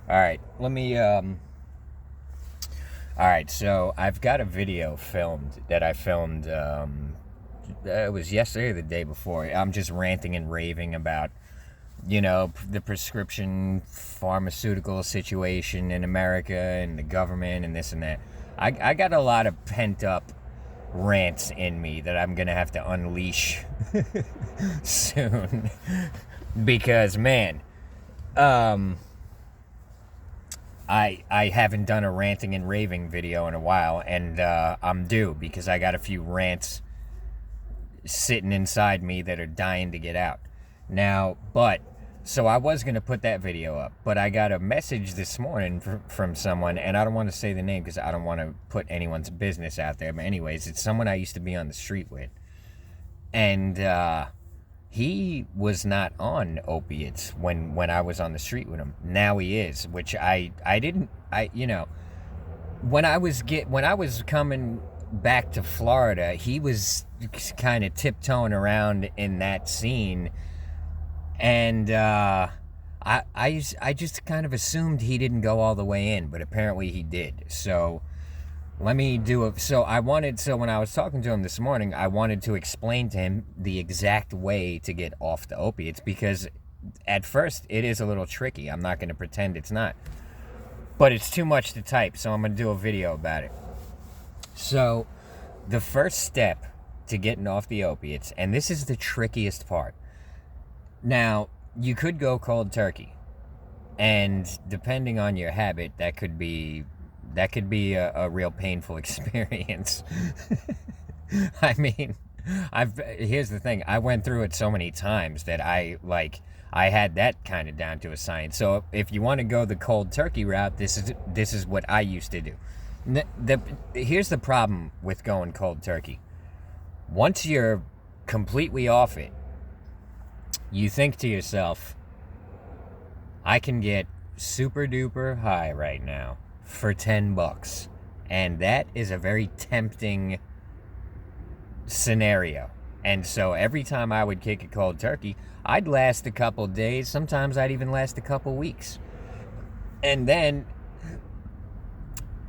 All right, let me. All right, so I've got a video filmed that I filmed. It was yesterday or the day before. I'm just ranting and raving about, the prescription pharmaceutical situation in America and the government and this and that. I got a lot of pent up rants in me that I'm gonna have to unleash soon because man, I haven't done a ranting and raving video in a while, and I'm due because I got a few rants sitting inside me that are dying to get out. Now, so I was going to put that video up, but I got a message this morning from someone, and I don't want to say the name because I don't want to put anyone's business out there, but anyways, it's someone I used to be on the street with, and he was not on opiates when I was on the street with him. Now he is, which I didn't, when I was coming back to Florida, he was kind of tiptoeing around in that scene, and I just kind of assumed he didn't go all the way in, but apparently he did. So let me do it. So when I was talking to him this morning, I wanted to explain to him the exact way to get off the opiates, because at first it is a little tricky. I'm not going to pretend it's not, but it's too much to type, so I'm going to do a video about it. So the first step to getting off the opiates, and this is the trickiest part. Now, you could go cold turkey, and depending on your habit, that could be a real painful experience. I mean, here's the thing. I went through it so many times that I had that kind of down to a science. So if you want to go the cold turkey route, this is what I used to do. Here's the problem with going cold turkey. Once you're completely off it, you think to yourself, I can get super duper high right now for $10, and that is a very tempting scenario. And so every time I would kick a cold turkey, I'd last a couple days. Sometimes I'd even last a couple weeks, and then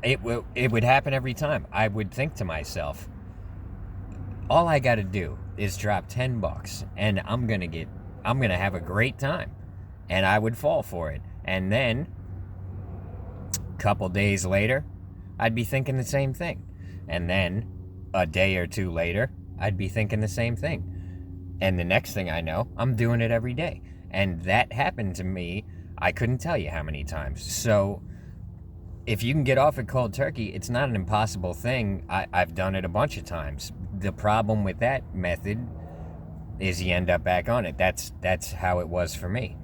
it would happen every time. I would think to myself, all I gotta do is drop $10 and I'm gonna have a great time, and I would fall for it. And then couple days later, I'd be thinking the same thing. And then a day or two later, I'd be thinking the same thing. And the next thing I know, I'm doing it every day. And that happened to me, I couldn't tell you how many times. So if you can get off at cold turkey, it's not an impossible thing. I've done it a bunch of times. The problem with that method is you end up back on it. That's how it was for me.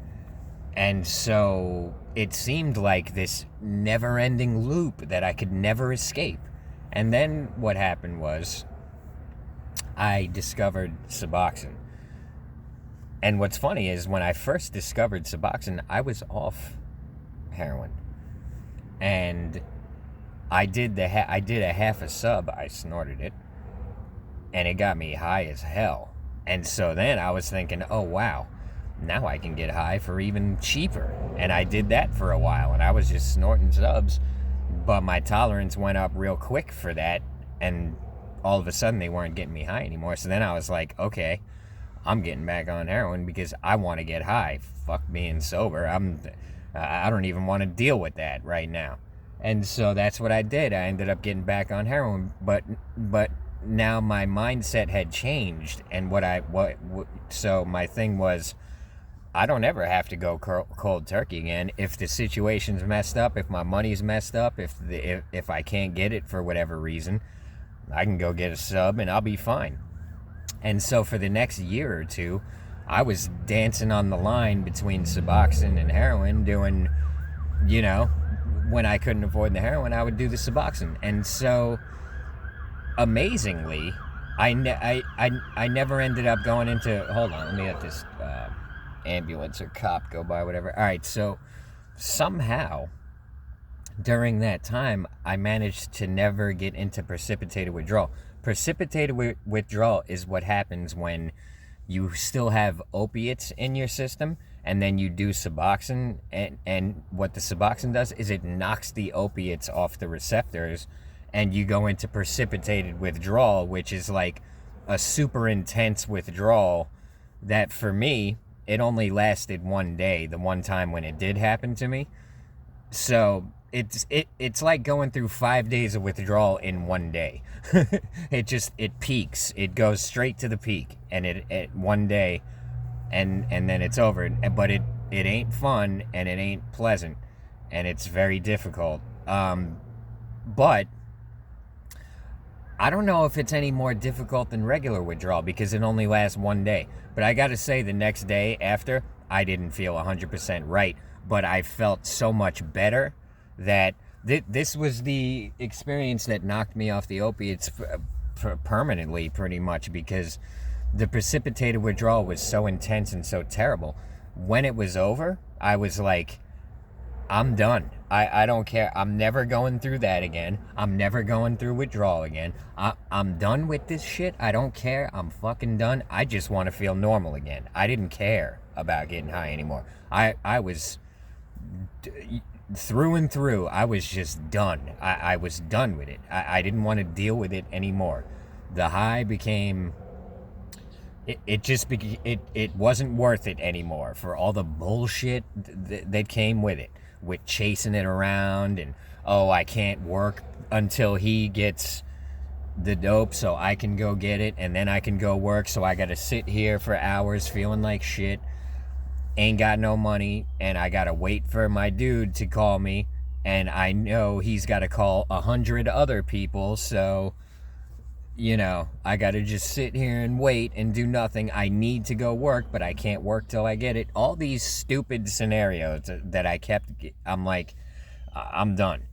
And so it seemed like this never-ending loop that I could never escape. And then what happened was I discovered Suboxone. And what's funny is when I first discovered Suboxone, I was off heroin. And I did a half a sub. I snorted it, and it got me high as hell. And so then I was thinking, oh wow, now I can get high for even cheaper. And I did that for a while, and I was just snorting subs, but my tolerance went up real quick for that, and all of a sudden they weren't getting me high anymore. So then I was like, okay, I'm getting back on heroin because I want to get high. Fuck being sober. I don't even want to deal with that right now. And so that's what I did. I ended up getting back on heroin, but now my mindset had changed, and so my thing was, I don't ever have to go cold turkey again. If the situation's messed up, if my money's messed up, if I can't get it for whatever reason, I can go get a sub and I'll be fine. And so for the next year or two, I was dancing on the line between Suboxone and heroin, doing, when I couldn't afford the heroin, I would do the Suboxone. And so amazingly, I never ended up going into, hold on, let me let this ambulance or cop go by, whatever. All right, so somehow during that time, I managed to never get into precipitated withdrawal. Precipitated withdrawal is what happens when you still have opiates in your system and then you do Suboxone, and what the Suboxone does is it knocks the opiates off the receptors, and you go into precipitated withdrawal, which is like a super intense withdrawal that for me, it only lasted one day, the one time when it did happen to me. So it's like going through 5 days of withdrawal in one day. It peaks. It goes straight to the peak, and it one day, and then it's over. But it ain't fun, and it ain't pleasant, and it's very difficult. But I don't know if it's any more difficult than regular withdrawal because it only lasts one day. But I gotta say, the next day after, I didn't feel 100% right, but I felt so much better that this was the experience that knocked me off the opiates permanently, pretty much, because the precipitated withdrawal was so intense and so terrible. When it was over, I was like, I'm done. I don't care. I'm never going through that again. I'm never going through withdrawal again. I'm done with this shit. I don't care. I'm fucking done. I just want to feel normal again. I didn't care about getting high anymore. I was through and through. I was just done. I was done with it. I didn't want to deal with it anymore. The high became... It wasn't worth it anymore for all the bullshit that came with it. With chasing it around and, oh, I can't work until he gets the dope so I can go get it, and then I can go work, so I gotta sit here for hours feeling like shit, ain't got no money, and I gotta wait for my dude to call me, and I know he's gotta call 100 other people, so, you know, I gotta just sit here and wait and do nothing. I need to go work, but I can't work till I get it. All these stupid scenarios that I kept, I'm like, I'm done.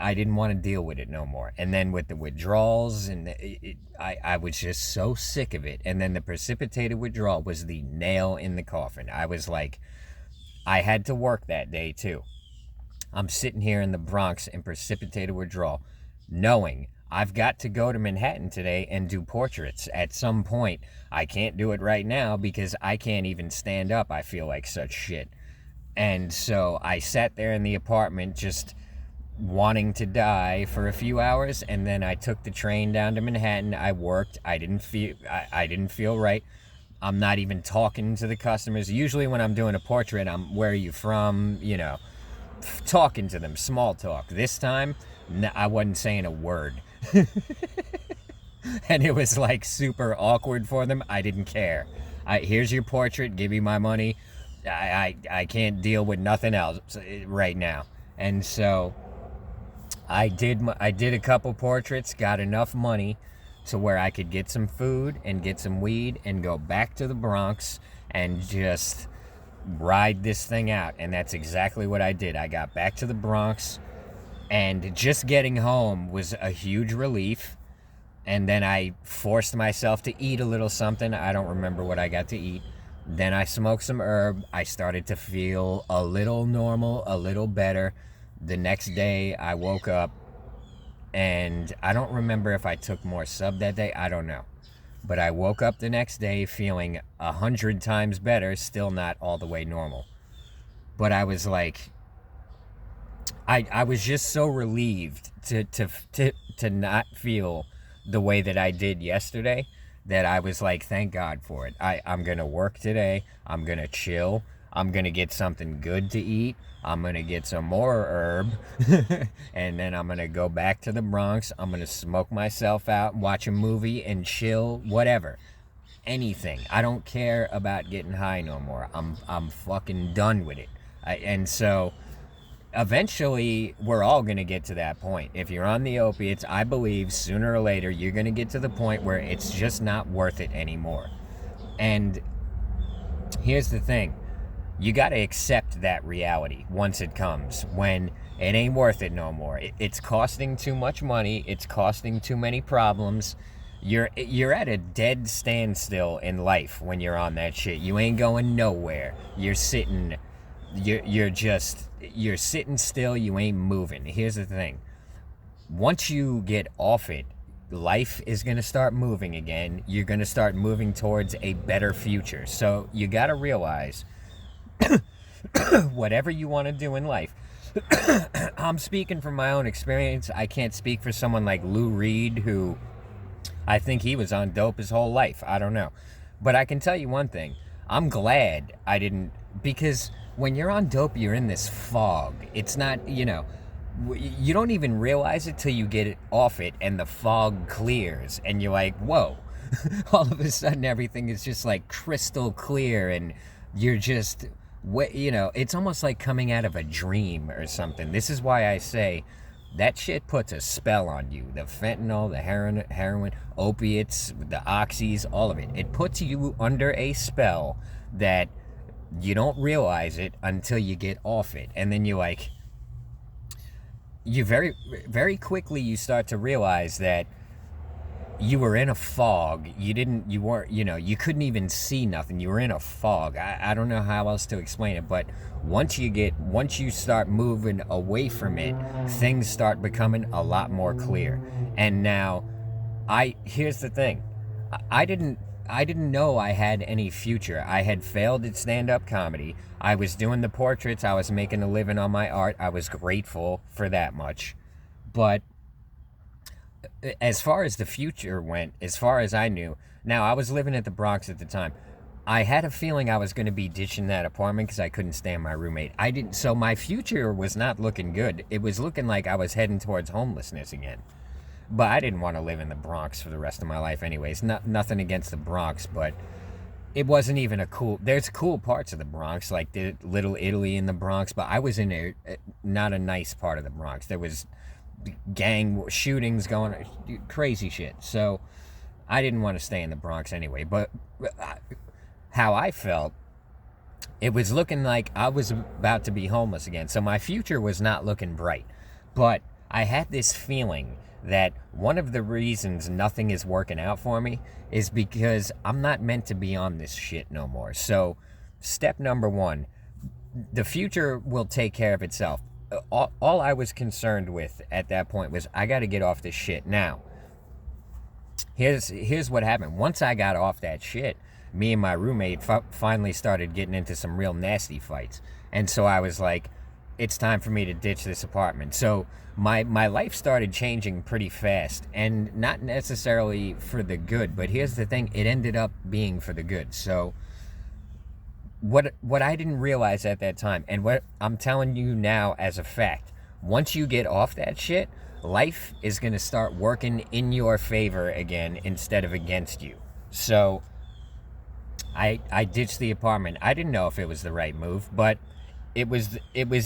I didn't want to deal with it no more. And then with the withdrawals, and I was just so sick of it. And then the precipitated withdrawal was the nail in the coffin. I was like, I had to work that day too. I'm sitting here in the Bronx in precipitated withdrawal, knowing I've got to go to Manhattan today and do portraits at some point. I can't do it right now because I can't even stand up. I feel like such shit. And so I sat there in the apartment just wanting to die for a few hours, and then I took the train down to Manhattan. I worked. I didn't feel right. I'm not even talking to the customers. Usually when I'm doing a portrait, I'm, where are you from? You know, talking to them, small talk. This time, I wasn't saying a word. And it was like super awkward for them. I didn't care. Here's your portrait, give me my money. I can't deal with nothing else right now. And so I did a couple portraits, got enough money to where I could get some food and get some weed and go back to the Bronx and just ride this thing out. And that's exactly what I did. I got back to the Bronx, and just getting home was a huge relief. And then I forced myself to eat a little something. I don't remember what I got to eat. Then I smoked some herb. I started to feel a little normal, a little better. The next day I woke up, and I don't remember if I took more sub that day. I don't know. But I woke up the next day feeling 100 times better, still not all the way normal. But I was like, I was just so relieved to not feel the way that I did yesterday, that I was like, thank God for it. I'm going to work today. I'm going to chill. I'm going to get something good to eat. I'm going to get some more herb. And then I'm going to go back to the Bronx. I'm going to smoke myself out, watch a movie, and chill, whatever. Anything. I don't care about getting high no more. I'm fucking done with it. And so eventually we're all going to get to that point. If you're on the opiates, I believe sooner or later you're going to get to the point where it's just not worth it anymore. And here's the thing. You got to accept that reality once it comes, when it ain't worth it no more. It's costing too much money. It's costing too many problems. You're at a dead standstill in life when you're on that shit. You ain't going nowhere. You're sitting still. You ain't moving. Here's the thing. Once you get off it, life is going to start moving again. You're going to start moving towards a better future. So you got to realize whatever you want to do in life. I'm speaking from my own experience. I can't speak for someone like Lou Reed, who I think he was on dope his whole life. I don't know. But I can tell you one thing. I'm glad I didn't, because when you're on dope, you're in this fog. It's not, you don't even realize it till you get it off it and the fog clears and you're like, whoa. All of a sudden everything is just like crystal clear and you're just, it's almost like coming out of a dream or something. This is why I say that shit puts a spell on you. The fentanyl, the heroin, opiates, the oxys, all of it. It puts you under a spell that you don't realize it until you get off it. And then you very, very quickly you start to realize that you were in a fog. You couldn't even see nothing. You were in a fog. I don't know how else to explain it, but once you start moving away from it, things start becoming a lot more clear. And now, here's the thing. I didn't know I had any future. I had failed at stand-up comedy. I was doing the portraits. I was making a living on my art. I was grateful for that much. But as far as the future went, as far as I knew, now I was living at the Bronx at the time. I had a feeling I was going to be ditching that apartment because I couldn't stand my roommate. So my future was not looking good. It was looking like I was heading towards homelessness again. But I didn't want to live in the Bronx for the rest of my life anyways. Nothing against the Bronx, but it wasn't even there's cool parts of the Bronx, like the Little Italy in the Bronx, but I was in not a nice part of the Bronx. There was gang shootings going on, crazy shit. So I didn't want to stay in the Bronx anyway. But how I felt, it was looking like I was about to be homeless again. So my future was not looking bright. But I had this feeling that one of the reasons nothing is working out for me is because I'm not meant to be on this shit no more. So step number one, the future will take care of itself. All I was concerned with at that point was I got to get off this shit. Now, here's what happened. Once I got off that shit, me and my roommate finally started getting into some real nasty fights. And so I was like, it's time for me to ditch this apartment. So my life started changing pretty fast, and not necessarily for the good, but here's the thing, it ended up being for the good. So what I didn't realize at that time, and what I'm telling you now as a fact, once you get off that shit, life is going to start working in your favor again instead of against you. So I ditched the apartment. I didn't know if it was the right move, but it was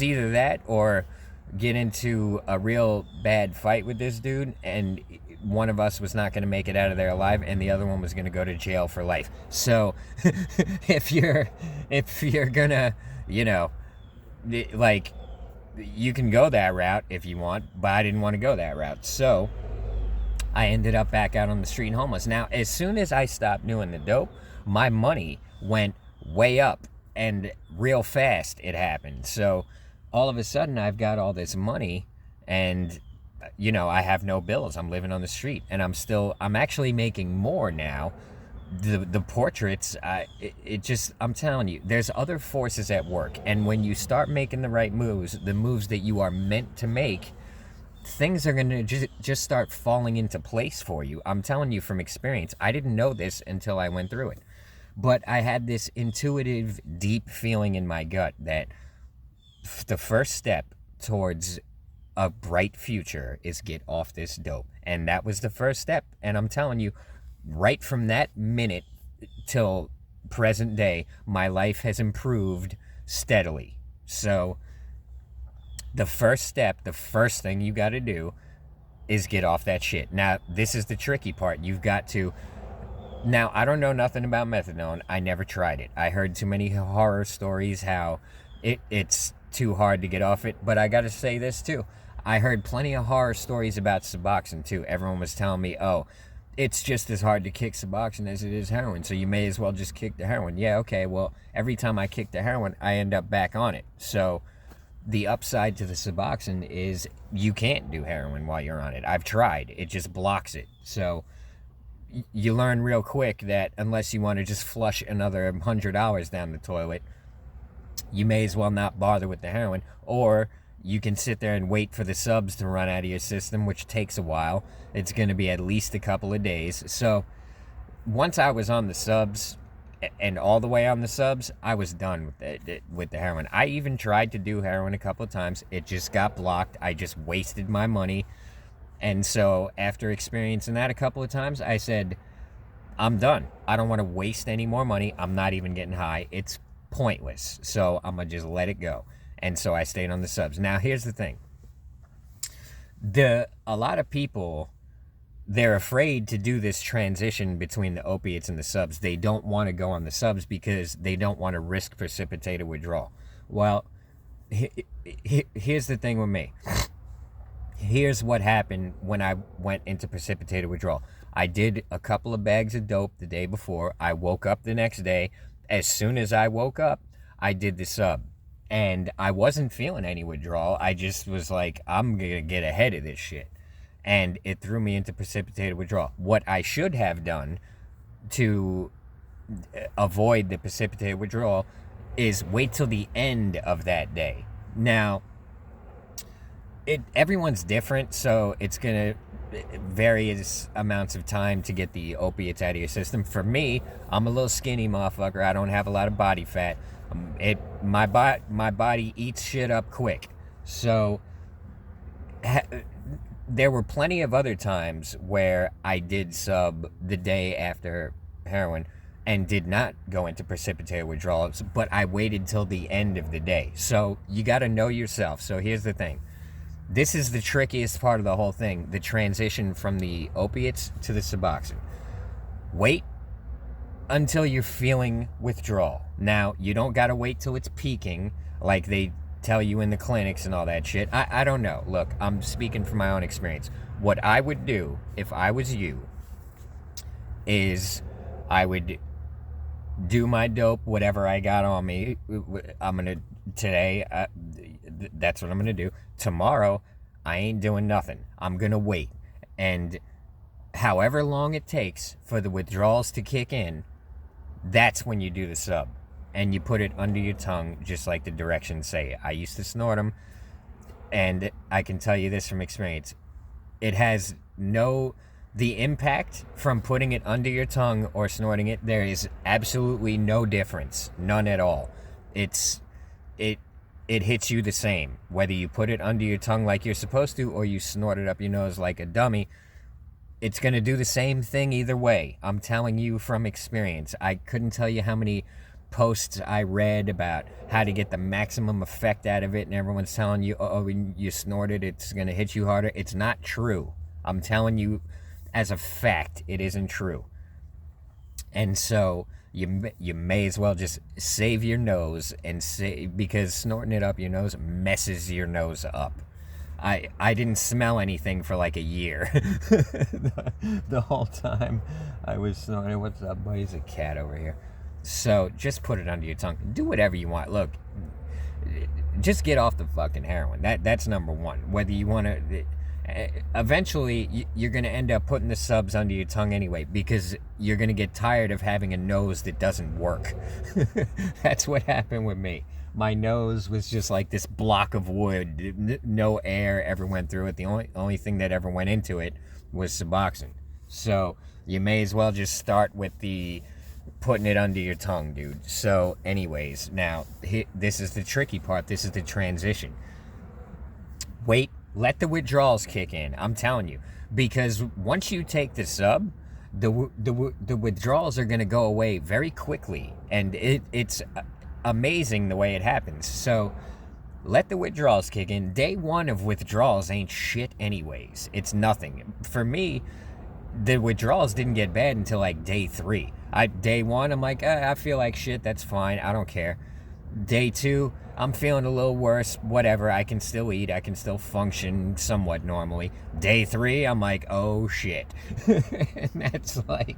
either that or get into a real bad fight with this dude, and one of us was not going to make it out of there alive, and the other one was going to go to jail for life. So if you're gonna, like, you can go that route if you want, but I didn't want to go that route. So I ended up back out on the street and homeless. Now, as soon as I stopped doing the dope, my money went way up, and real fast it happened. So all of a sudden I've got all this money, and I have no bills. I'm living on the street, and I'm actually making more now. The portraits, I'm telling you, there's other forces at work, and when you start making the right moves, the moves that you are meant to make, things are going to just start falling into place for you. I'm telling you from experience. I didn't know this until I went through it, but I had this intuitive, deep feeling in my gut that the first step towards a bright future is get off this dope. And that was the first step. And I'm telling you, right from that minute till present day, my life has improved steadily. So the first step, the first thing you got to do is get off that shit. Now, this is the tricky part. You've got to... Now, I don't know nothing about methadone. I never tried it. I heard too many horror stories how it's too hard to get off it. But I got to say this, too. I heard plenty of horror stories about Suboxone, too. Everyone was telling me, oh, it's just as hard to kick Suboxone as it is heroin, so you may as well just kick the heroin. Yeah, okay, well, every time I kick the heroin, I end up back on it. So the upside to the Suboxone is you can't do heroin while you're on it. I've tried. It just blocks it. So you learn real quick that unless you want to just flush another $100 down the toilet, you may as well not bother with the heroin, or you can sit there and wait for the subs to run out of your system, which takes a while. It's going to be at least a couple of days. So once I was on the subs and all the way on the subs, I was done with the heroin. I even tried to do heroin a couple of times. It just got blocked. I just wasted my money. And so after experiencing that a couple of times, I said, I'm done. I don't want to waste any more money. I'm not even getting high. It's pointless. So I'm going to just let it go. And so I stayed on the subs. Now, here's the thing. A lot of people, they're afraid to do this transition between the opiates and the subs. They don't want to go on the subs because they don't want to risk precipitated withdrawal. Well, here's the thing with me. Here's what happened when I went into precipitated withdrawal. I did a couple of bags of dope the day before. I woke up the next day. As soon as I woke up, I did the sub. And I wasn't feeling any withdrawal. I just was like, I'm going to get ahead of this shit. And it threw me into precipitated withdrawal. What I should have done to avoid the precipitated withdrawal is wait till the end of that day. Now, everyone's different, so it's going to various amounts of time to get the opiates out of your system. For me, I'm a little skinny motherfucker. I don't have a lot of body fat. My body eats shit up quick. So there were plenty of other times where I did sub the day after heroin and did not go into precipitated withdrawals, but I waited till the end of the day. So you got to know yourself. So here's the thing. This is the trickiest part of the whole thing, the transition from the opiates to the Suboxone. Wait until you're feeling withdrawal. Now, you don't got to wait till it's peaking like they tell you in the clinics and all that shit. I don't know. Look, I'm speaking from my own experience. What I would do if I was you is I would do my dope, whatever I got on me. Today, that's what I'm going to do. Tomorrow, I ain't doing nothing. I'm going to wait. And however long it takes for the withdrawals to kick in, that's when you do the sub. And you put it under your tongue, just like the directions say. I used to snort them, and I can tell you this from experience. It has the impact from putting it under your tongue or snorting it, there is absolutely no difference. None at all. It hits you the same. Whether you put it under your tongue like you're supposed to or you snort it up your nose like a dummy, it's going to do the same thing either way. I'm telling you from experience. I couldn't tell you how many posts I read about how to get the maximum effect out of it, and everyone's telling you, oh, when you snort it, it's going to hit you harder. It's not true. I'm telling you as a fact, it isn't true. And so you may as well just save your nose because snorting it up your nose messes your nose up. I didn't smell anything for like a year. the whole time I was snorting. What's up, buddy? There's a cat over here. So just put it under your tongue. Do whatever you want. Look, just get off the fucking heroin. That's number one. Whether you want to... Eventually, you're going to end up putting the subs under your tongue anyway, because you're going to get tired of having a nose that doesn't work. That's what happened with me. My nose was just like this block of wood. No air ever went through it. The only thing that ever went into it was Suboxone. So you may as well just start with the putting it under your tongue, dude. So anyways, now this is the tricky part. This is the transition. Wait. Let the withdrawals kick in. I'm telling you, because once you take the sub, the withdrawals are going to go away very quickly, and it's amazing the way it happens. So let the withdrawals kick in. Day one of withdrawals ain't shit anyways. It's nothing. For me, the withdrawals didn't get bad until like day 3. Day 1, I'm like, I feel like shit. That's fine. I don't care. Day 2, I'm feeling a little worse, whatever, I can still eat, I can still function somewhat normally. Day 3, I'm like, oh shit. And that's like,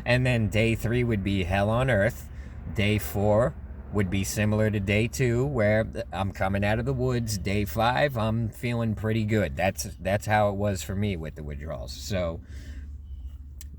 and then day 3 would be hell on earth. Day 4 would be similar to day 2, where I'm coming out of the woods. Day 5, I'm feeling pretty good. That's how it was for me with the withdrawals. So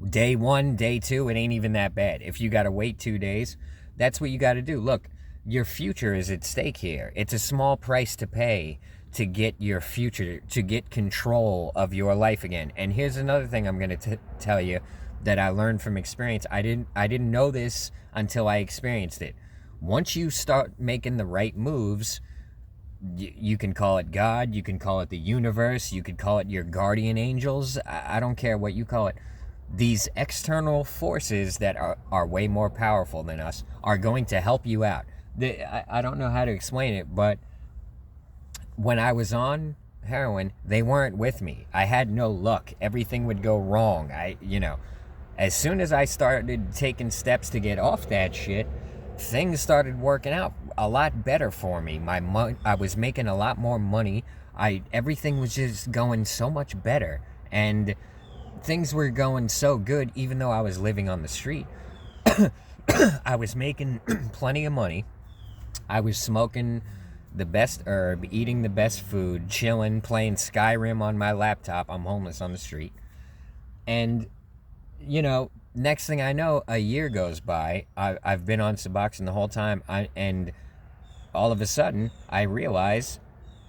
day 1, day 2, it ain't even that bad. If you gotta wait 2 days, that's what you gotta do. Look, your future is at stake here. It's a small price to pay to get your future, to get control of your life again. And here's another thing I'm going to tell you that I learned from experience. I didn't know this until I experienced it. Once you start making the right moves, you can call it God, you can call it the universe, you could call it your guardian angels. I don't care what you call it. These external forces that are way more powerful than us are going to help you out. I don't know how to explain it, but when I was on heroin, they weren't with me. I had no luck. Everything would go wrong. As soon as I started taking steps to get off that shit, things started working out a lot better for me. I was making a lot more money. Everything was just going so much better, and things were going so good. Even though I was living on the street, I was making plenty of money. I was smoking the best herb, eating the best food, chilling, playing Skyrim on my laptop. I'm homeless on the street. And, next thing I know, a year goes by. I've been on Suboxone the whole time. And all of a sudden, I realize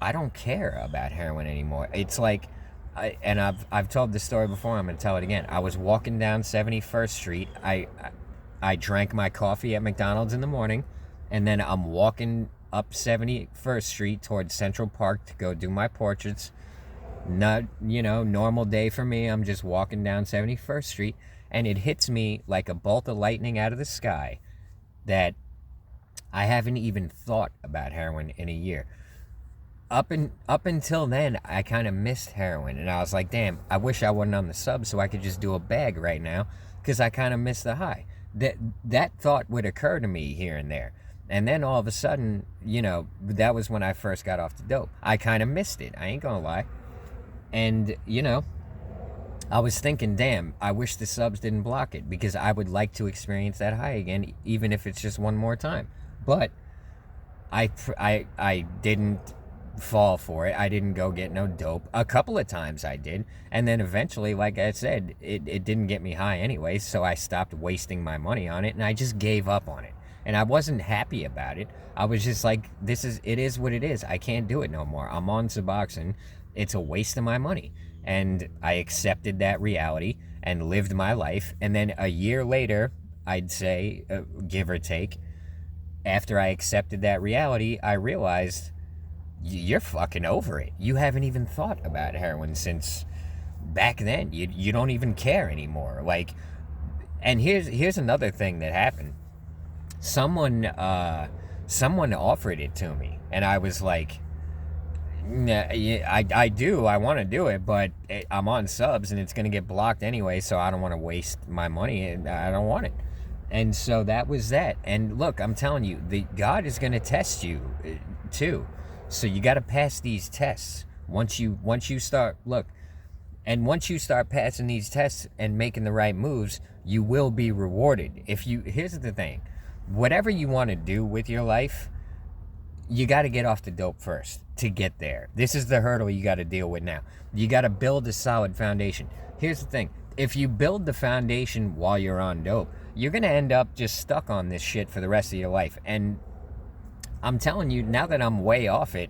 I don't care about heroin anymore. It's like, I've told this story before. I'm going to tell it again. I was walking down 71st Street. I drank my coffee at McDonald's in the morning. And then I'm walking up 71st Street towards Central Park to go do my portraits. Not, normal day for me. I'm just walking down 71st Street, and it hits me like a bolt of lightning out of the sky that I haven't even thought about heroin in a year. Up until then, I kind of missed heroin, and I was like, damn, I wish I wasn't on the sub so I could just do a bag right now, because I kind of miss the high. That thought would occur to me here and there. And then all of a sudden, that was when I first got off the dope. I kind of missed it. I ain't gonna lie. And, I was thinking, damn, I wish the subs didn't block it, because I would like to experience that high again, even if it's just one more time. But I didn't fall for it. I didn't go get no dope. A couple of times I did. And then eventually, like I said, it didn't get me high anyway, so I stopped wasting my money on it, and I just gave up on it. And I wasn't happy about it. I was just like, it is what it is. I can't do it no more. I'm on Suboxone. It's a waste of my money. And I accepted that reality and lived my life. And then a year later, I'd say, give or take, after I accepted that reality, I realized, you're fucking over it. You haven't even thought about heroin since back then. You don't even care anymore. Like, and here's another thing that happened. Someone offered it to me, and I was like, I want to do it, but I'm on subs and it's going to get blocked anyway, so I don't want to waste my money, and I don't want it. And so that was that. And look, I'm telling you, God is going to test you too. So you got to pass these tests. Once you start passing these tests and making the right moves, you will be rewarded. Here's the thing. Whatever you want to do with your life, you got to get off the dope first to get there. This is the hurdle you got to deal with now. You got to build a solid foundation. Here's the thing. If you build the foundation while you're on dope, you're going to end up just stuck on this shit for the rest of your life. And I'm telling you, now that I'm way off it,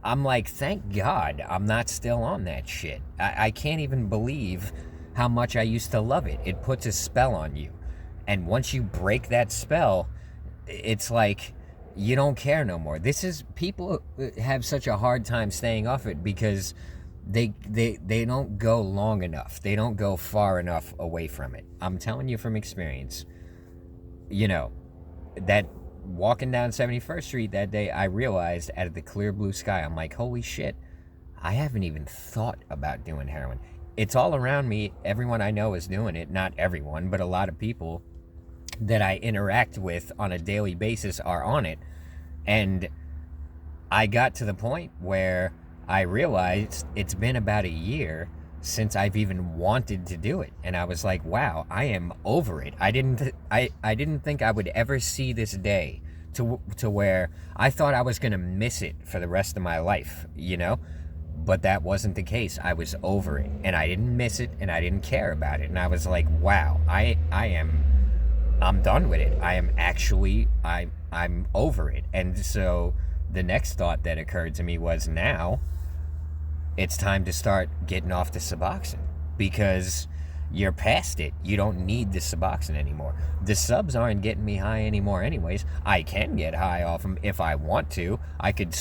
I'm like, thank God I'm not still on that shit. I can't even believe how much I used to love it. It puts a spell on you. And once you break that spell, it's like you don't care no more. People have such a hard time staying off it because they don't go long enough. They don't go far enough away from it. I'm telling you from experience. That walking down 71st Street that day, I realized out of the clear blue sky, I'm like, holy shit, I haven't even thought about doing heroin. It's all around me. Everyone I know is doing it. Not everyone, but a lot of people that I interact with on a daily basis are on it. And I got to the point where I realized it's been about a year since I've even wanted to do it. And I was like, wow, I am over it. I didn't think I would ever see this day to where I thought I was going to miss it for the rest of my life, But that wasn't the case. I was over it, and I didn't miss it, and I didn't care about it. And I was like, wow, I am I'm done with it. I'm over it. And so the next thought that occurred to me was, now it's time to start getting off the Suboxone, because you're past it. You don't need the Suboxone anymore. The subs aren't getting me high anymore anyways. I can get high off them if I want to. I could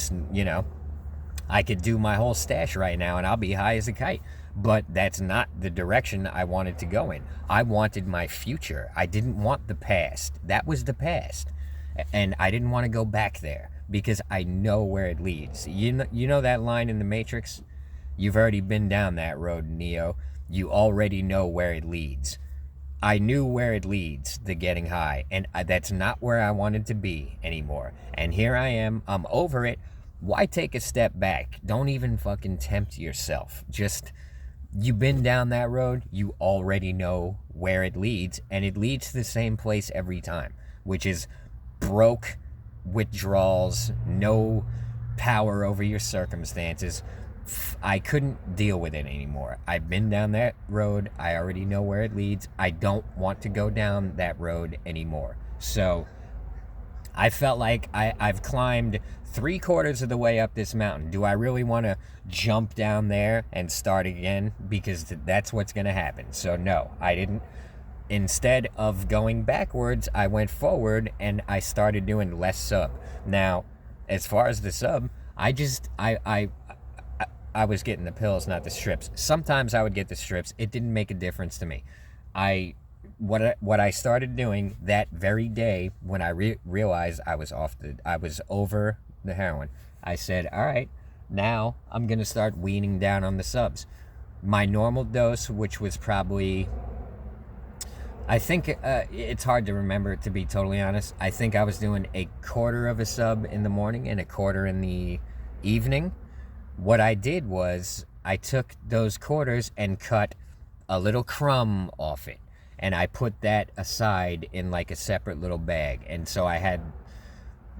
do my whole stash right now and I'll be high as a kite. But that's not the direction I wanted to go in. I wanted my future. I didn't want the past. That was the past. And I didn't want to go back there because I know where it leads. You know that line in The Matrix? You've already been down that road, Neo. You already know where it leads. I knew where it leads, the getting high. And that's not where I wanted to be anymore. And here I am. I'm over it. Why take a step back? Don't even fucking tempt yourself. Just... you've been down that road, you already know where it leads, and it leads to the same place every time, which is broke withdrawals, no power over your circumstances. I couldn't deal with it anymore. I've been down that road. I already know where it leads. I don't want to go down that road anymore. So I felt like I've climbed 3/4 of the way up this mountain. Do I really want to jump down there and start again? Because that's what's going to happen. So no, I didn't. Instead of going backwards, I went forward and I started doing less sub. Now, as far as the sub, I was getting the pills, not the strips. Sometimes I would get the strips. It didn't make a difference to me. What I started doing that very day when I realized I was over the heroin, I said, all right, now I'm going to start weaning down on the subs. My normal dose, which was probably, I think it's hard to remember, to be totally honest. I think I was doing 1/4 of a sub in the morning and 1/4 in the evening. What I did was I took those quarters and cut a little crumb off it. And I put that aside in like a separate little bag. And so I had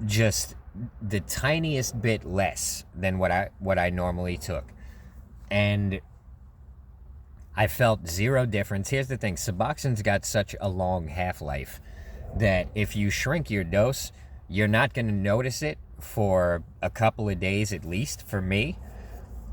just the tiniest bit less than what I normally took. And I felt zero difference. Here's the thing. Suboxone's got such a long half-life that if you shrink your dose, you're not going to notice it for a couple of days at least. For me,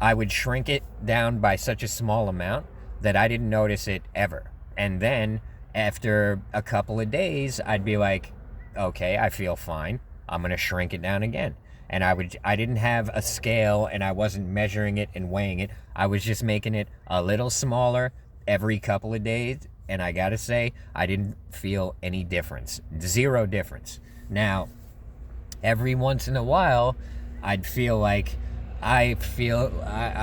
I would shrink it down by such a small amount that I didn't notice it ever. And then after a couple of days, I'd be like, okay, I feel fine. I'm going to shrink it down again. And I didn't have a scale and I wasn't measuring it and weighing it. I was just making it a little smaller every couple of days. And I got to say, I didn't feel any difference. Zero difference. Now, every once in a while, I'd feel like I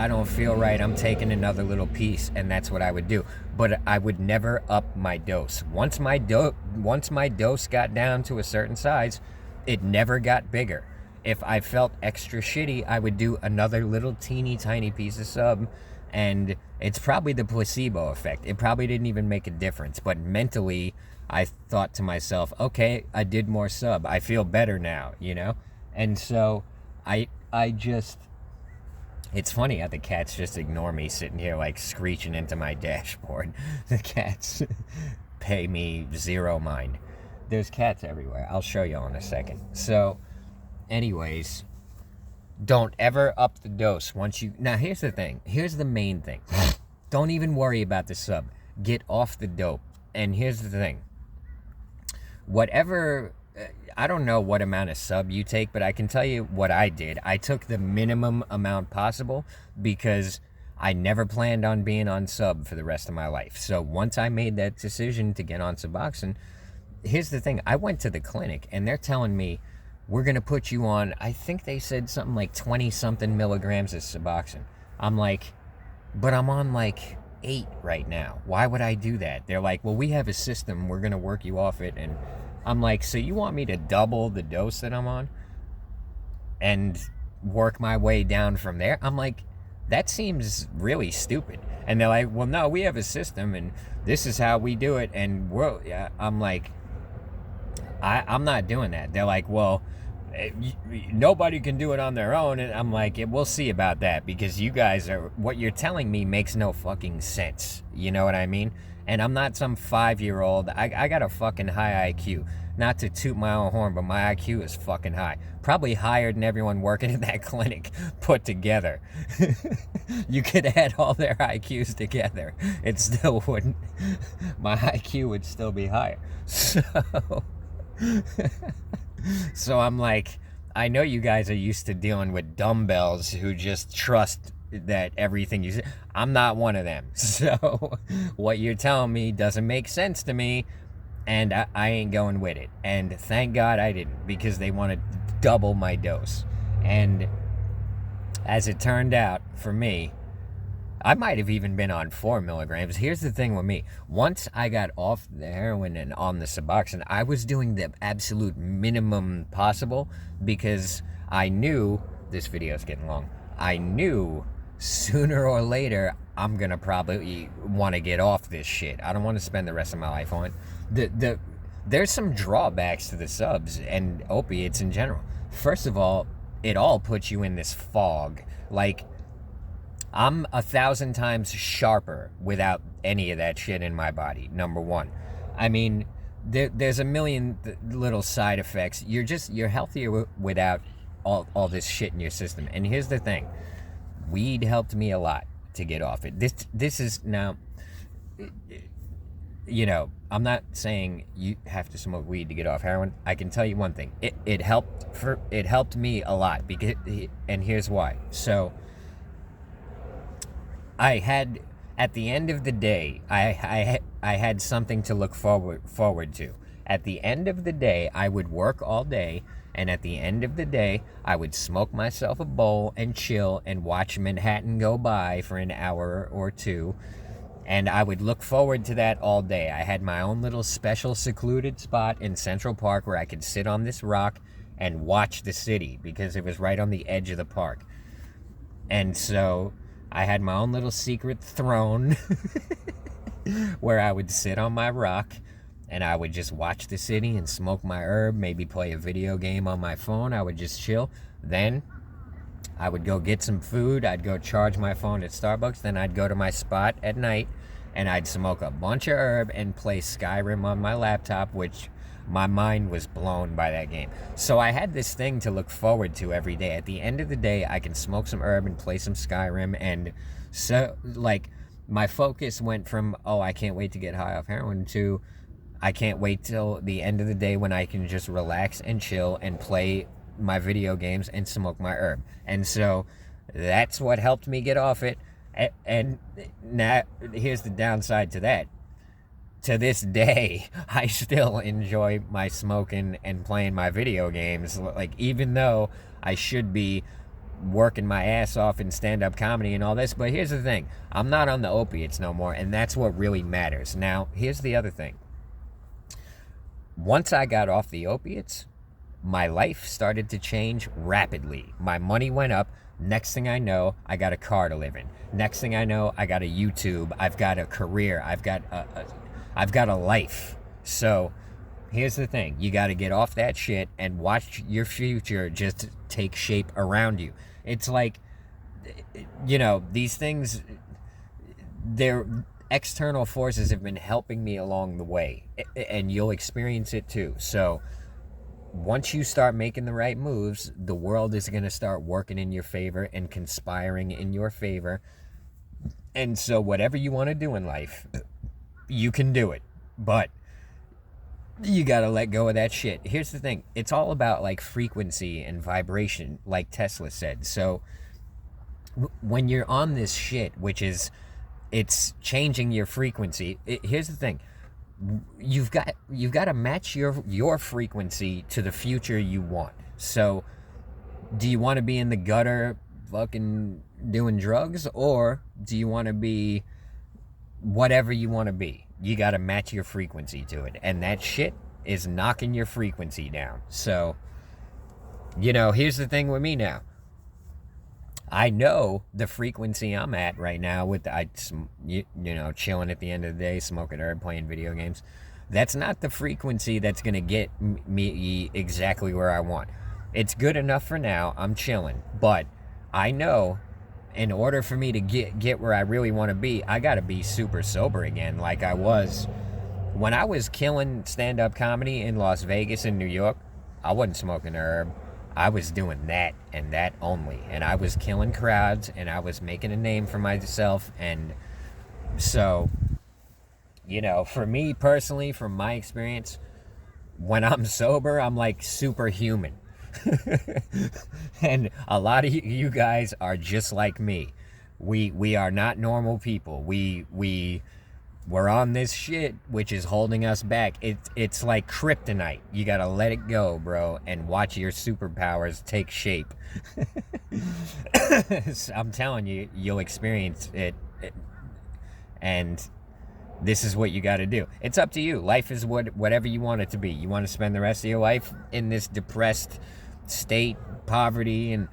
don't feel right. I'm taking another little piece, and that's what I would do. But I would never up my dose. Once my dose got down to a certain size, it never got bigger. If I felt extra shitty, I would do another little teeny tiny piece of sub, and it's probably the placebo effect. It probably didn't even make a difference, but mentally, I thought to myself, okay, I did more sub. I feel better now, you know? And so I just... It's funny how the cats just ignore me sitting here like screeching into my dashboard. The cats pay me zero mind. There's cats everywhere. I'll show you in a second. So, anyways, don't ever up the dose once you... Now, here's the thing. Here's the main thing. Don't even worry about the sub. Get off the dope. And here's the thing. Whatever... I don't know what amount of sub you take, but I can tell you what I did. I took the minimum amount possible because I never planned on being on sub for the rest of my life. So once I made that decision to get on Suboxone, here's the thing. I went to the clinic and they're telling me, we're going to put you on, I think they said something like 20-something milligrams of Suboxone. I'm like, but I'm on like 8 right now. Why would I do that? They're like, well, we have a system. We're going to work you off it. And I'm like, so you want me to double the dose that I'm on and work my way down from there? I'm like, that seems really stupid. And they're like, well, no, we have a system and this is how we do it. And I'm like, I'm not doing that. They're like, well, nobody can do it on their own. And I'm like, yeah, we'll see about that because you guys what you're telling me makes no fucking sense. You know what I mean? And I'm not some 5-year-old. I got a fucking high IQ. Not to toot my own horn, but my IQ is fucking high. Probably higher than everyone working in that clinic put together. You could add all their IQs together. It still wouldn't. My IQ would still be higher. So I'm like, I know you guys are used to dealing with dumbbells who just trust that everything you say. I'm not one of them. So what you're telling me doesn't make sense to me, and I ain't going with it. And thank God I didn't, because they want to double my dose. And as it turned out, for me, I might have even been on 4 milligrams. Here's the thing with me. Once I got off the heroin and on the Suboxone, I was doing the absolute minimum possible, because I knew, this video's getting long, I knew sooner or later I'm going to probably want to get off this shit. I don't want to spend the rest of my life on it. There's some drawbacks to the subs and opiates in general. First of all, it all puts you in this fog. Like, I'm 1,000 times sharper without any of that shit in my body, number one. I mean, there's a million little side effects. You're healthier without all this shit in your system. And here's the thing. Weed helped me a lot to get off it. This is now, you know, I'm not saying you have to smoke weed to get off heroin. I can tell you one thing. It helped me a lot, because, and here's why. So I had, at the end of the day, I had something to look forward to. At the end of the day, I would work all day, and at the end of the day, I would smoke myself a bowl and chill and watch Manhattan go by for an hour or two, and I would look forward to that all day. I had my own little special secluded spot in Central Park where I could sit on this rock and watch the city, because it was right on the edge of the park. And so I had my own little secret throne where I would sit on my rock and I would just watch the city and smoke my herb, maybe play a video game on my phone. I would just chill. Then I would go get some food. I'd go charge my phone at Starbucks. Then I'd go to my spot at night and I'd smoke a bunch of herb and play Skyrim on my laptop, which my mind was blown by that game. So I had this thing to look forward to every day. At the end of the day, I can smoke some herb and play some Skyrim. And so, like, my focus went from, oh, I can't wait to get high off heroin, to I can't wait till the end of the day when I can just relax and chill and play my video games and smoke my herb. And so that's what helped me get off it. And now here's the downside to that. To this day, I still enjoy my smoking and playing my video games. Like, even though I should be working my ass off in stand-up comedy and all this. But here's the thing. I'm not on the opiates no more, and that's what really matters. Now, here's the other thing. Once I got off the opiates, my life started to change rapidly. My money went up. Next thing I know, I got a car to live in. Next thing I know, I got a YouTube. I've got a career. I've got a life. So here's the thing. You got to get off that shit and watch your future just take shape around you. It's like, you know, these things, they're external forces have been helping me along the way, and you'll experience it too. So once you start making the right moves, the world is going to start working in your favor and conspiring in your favor. And so whatever you want to do in life, you can do it. But you got to let go of that shit. Here's the thing. It's all about, like, frequency and vibration, like Tesla said. So when you're on this shit, which is, it's changing your frequency. Here's the thing. You've got to match your frequency to the future you want. So do you want to be in the gutter fucking doing drugs, or do you want to be whatever you want to be? You got to match your frequency to it. And that shit is knocking your frequency down. So, you know, here's the thing with me now. I know the frequency I'm at right now with you know, chilling at the end of the day, smoking herb, playing video games. That's not the frequency that's going to get me exactly where I want. It's good enough for now. I'm chilling. But I know in order for me to get where I really want to be, I got to be super sober again, like I was when I was killing stand-up comedy in Las Vegas and New York. I wasn't smoking herb. I was doing that and that only, and I was killing crowds, and I was making a name for myself. And so, you know, for me personally, from my experience, when I'm sober, I'm like superhuman. And a lot of you guys are just like me. We are not normal people. We're on this shit which is holding us back. It's like kryptonite. You gotta let it go, bro, and watch your superpowers take shape. I'm telling you, you'll experience it, and this is what you got to do. It's up to you. Life is whatever you want it to be. You want to spend the rest of your life in this depressed state, poverty, and,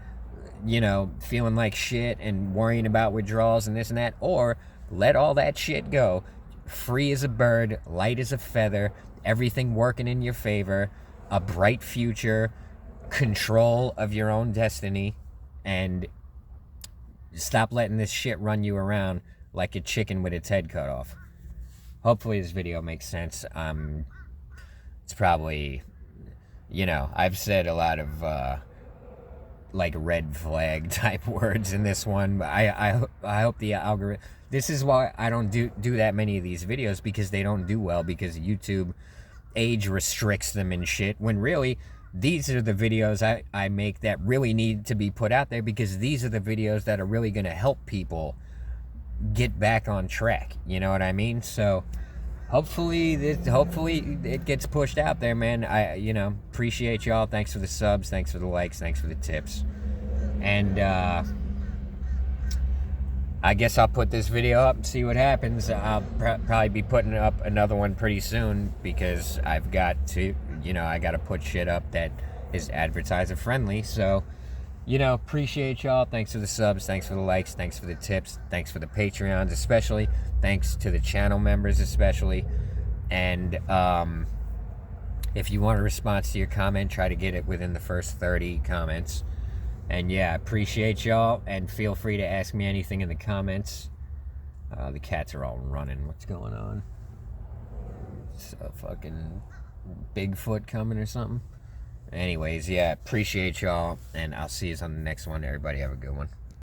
you know, feeling like shit and worrying about withdrawals and this and that, or let all that shit go. Free as a bird, light as a feather, everything working in your favor, a bright future, control of your own destiny, and stop letting this shit run you around like a chicken with its head cut off. Hopefully this video makes sense. It's probably, you know, I've said a lot of like red flag type words in this one, but I hope the algorithm. This is why I don't do that many of these videos, because they don't do well, because YouTube age restricts them and shit, when really these are the videos I make that really need to be put out there, because these are the videos that are really going to help people get back on track. You know what I mean? So hopefully it gets pushed out there, man. I, you know, appreciate y'all. Thanks for the subs, thanks for the likes, thanks for the tips. And I guess I'll put this video up and see what happens. I'll probably be putting up another one pretty soon, because I've got to, you know, I got to put shit up that is advertiser friendly. So, you know, appreciate y'all. Thanks for the subs, thanks for the likes, thanks for the tips, thanks for the Patreons especially, thanks to the channel members especially. And if you want a response to your comment, try to get it within the first 30 comments. And yeah, appreciate y'all, and feel free to ask me anything in the comments. The cats are all running. What's going on? It's a fucking Bigfoot coming or something. Anyways, yeah, appreciate y'all, and I'll see you on the next one. Everybody have a good one.